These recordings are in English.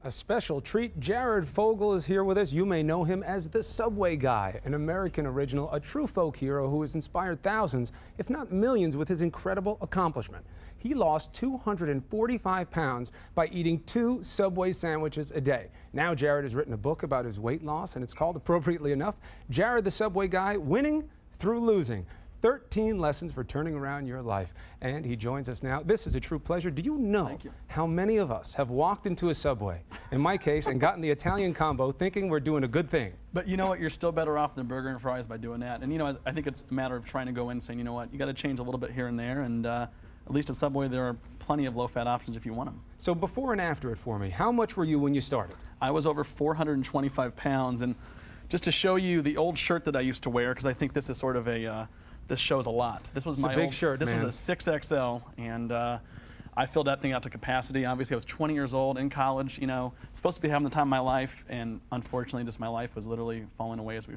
A special treat. Jared Fogle is here with us. You may know him as the Subway Guy, an American original, a true folk hero who has inspired thousands, if not millions, with his incredible accomplishment. He lost 245 pounds by eating 2 Subway sandwiches a day. Now Jared has written a book about his weight loss, and it's called, appropriately enough, Jared the Subway Guy, Winning Through Losing. 13 lessons for turning around your life. And he joins us now. This is a true pleasure. Do you know how many of us have walked into a Subway, in my case, and gotten the Italian combo thinking we're doing a good thing? But you know what? You're still better off than burger and fries by doing that. And you know, I think it's a matter of trying to go in and saying, you know what, you got to change a little bit here and there. And at least at Subway, there are plenty of low-fat options if you want them. So before and after it for me, how much were you when you started? I was over 425 pounds. And just to show you the old shirt that I used to wear, because I think this is sort of a, this shows a lot. This was my big shirt, This man. was a 6XL, and I filled that thing out to capacity. Obviously, I was 20 years old in college, you know, supposed to be having the time of my life, and unfortunately, just my life was literally falling away as we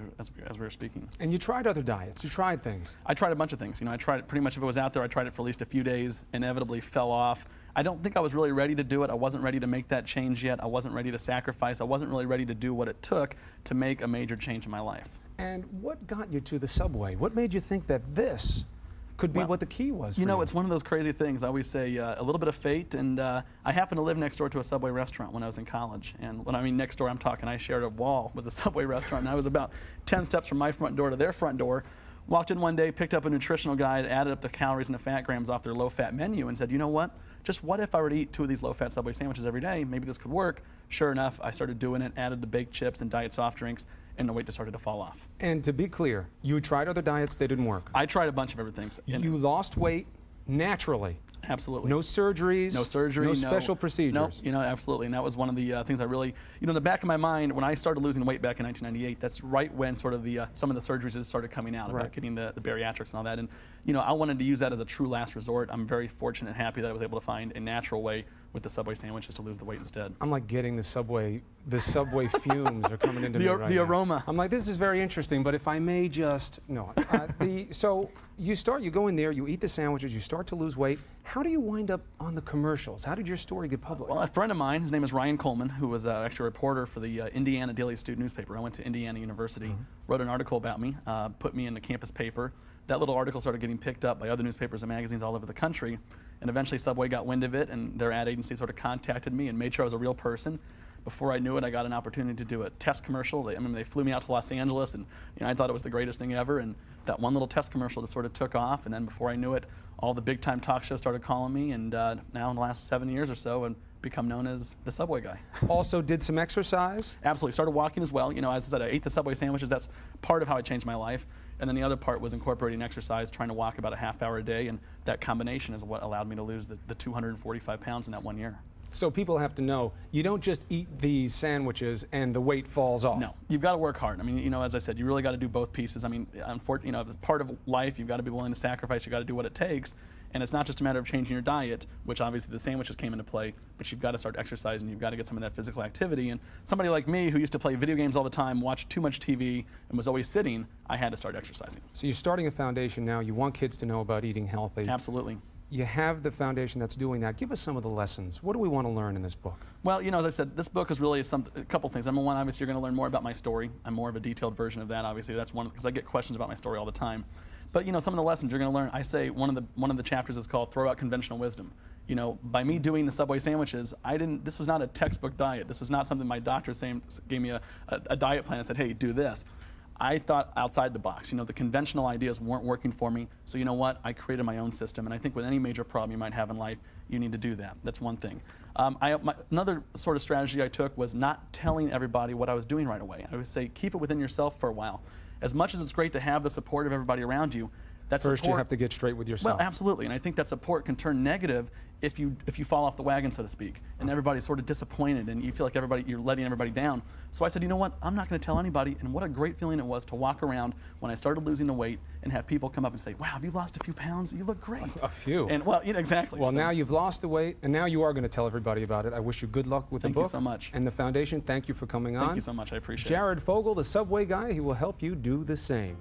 were speaking. And you tried other diets. You tried things. I tried a bunch of things. You know, I tried it pretty much if it was out there. I tried it for at least a few days, inevitably fell off. I don't think I was really ready to do it. I wasn't ready to make that change yet. I wasn't ready to sacrifice. I wasn't really ready to do what it took to make a major change in my life. And what got you to the Subway? What made you think that this could be what the key was? You know, it's one of those crazy things. I always say a little bit of fate, and I happened to live next door to a Subway restaurant when I was in college. And when I mean next door, I'm talking I shared a wall with a Subway restaurant, and I was about 10 steps from my front door to their front door. Walked in one day, picked up a nutritional guide, added up the calories and the fat grams off their low-fat menu, and said, you know what? Just what if I were to eat 2 of these low-fat Subway sandwiches every day? Maybe this could work. Sure enough, I started doing it, added the baked chips and diet soft drinks, and the weight just started to fall off. And to be clear, you tried other diets, they didn't work. I tried a bunch of everything. You lost weight naturally. Absolutely. No surgeries. No surgery. No special procedures. No, you know, absolutely. And that was one of the things I really, you know, in the back of my mind, when I started losing weight back in 1998, that's right when sort of the some of the surgeries just started coming out about getting the bariatrics and all that. And, you know, I wanted to use that as a true last resort. I'm very fortunate and happy that I was able to find a natural way with the Subway sandwiches to lose the weight instead. I'm like getting the Subway fumes are coming into me right the now. aroma. I'm like, this is very interesting, but if I may just, no. So you go in there, you eat the sandwiches, you start to lose weight. How do you wind up on the commercials? How did your story get published? Well, a friend of mine, his name is Ryan Coleman, who was actually a reporter for the Indiana Daily Student newspaper. I went to Indiana University, wrote an article about me, put me in the campus paper. That little article started getting picked up by other newspapers and magazines all over the country, and eventually Subway got wind of it, and their ad agency sort of contacted me and made sure I was a real person. Before I knew it, I got an opportunity to do a test commercial. They flew me out to Los Angeles, and you know, I thought it was the greatest thing ever. And that one little test commercial just sort of took off. And then before I knew it, all the big-time talk shows started calling me. And now in the last 7 years or so, I've become known as the Subway Guy. Also did some exercise? Absolutely. Started walking as well. You know, as I said, I ate the Subway sandwiches. That's part of how I changed my life. And then the other part was incorporating exercise, trying to walk about a half hour a day. And that combination is what allowed me to lose the 245 pounds in that 1 year. So people have to know, you don't just eat these sandwiches and the weight falls off. No, you've got to work hard. I mean, you know, as I said, you really got to do both pieces. I mean, you know, as part of life, you've got to be willing to sacrifice. You've got to do what it takes. And it's not just a matter of changing your diet, which obviously the sandwiches came into play, but you've got to start exercising. You've got to get some of that physical activity. And somebody like me who used to play video games all the time, watch too much TV, and was always sitting, I had to start exercising. So you're starting a foundation now. You want kids to know about eating healthy. Absolutely. You have the foundation that's doing that. Give us some of the lessons. What do we want to learn in this book? Well, you know, as I said, this book is really a couple things. Number one, obviously, you're going to learn more about my story. I'm more of a detailed version of that, obviously. That's one, because I get questions about my story all the time. But, you know, some of the lessons you're going to learn, I say one of the chapters is called Throw Out Conventional Wisdom. You know, by me doing the Subway sandwiches, this was not a textbook diet. This was not something my doctor gave me a diet plan and said, hey, do this. I thought outside the box. You know, the conventional ideas weren't working for me. So you know what? I created my own system. And I think with any major problem you might have in life, you need to do that. That's one thing. Another sort of strategy I took was not telling everybody what I was doing right away. I would say keep it within yourself for a while. As much as it's great to have the support of everybody around you, that First, support, you have to get straight with yourself. Well, absolutely, and I think that support can turn negative if you fall off the wagon, so to speak, and everybody's sort of disappointed, and you feel like you're letting everybody down. So I said, you know what? I'm not going to tell anybody. And what a great feeling it was to walk around when I started losing the weight and have people come up and say, "Wow, have you lost a few pounds? You look great." A few. And well, you know, exactly. Well, so, now you've lost the weight, and now you are going to tell everybody about it. I wish you good luck with the book. Thank you so much. And the foundation. Thank you for coming on. Thank you so much. I appreciate it. Jared Fogle, the Subway Guy. He will help you do the same.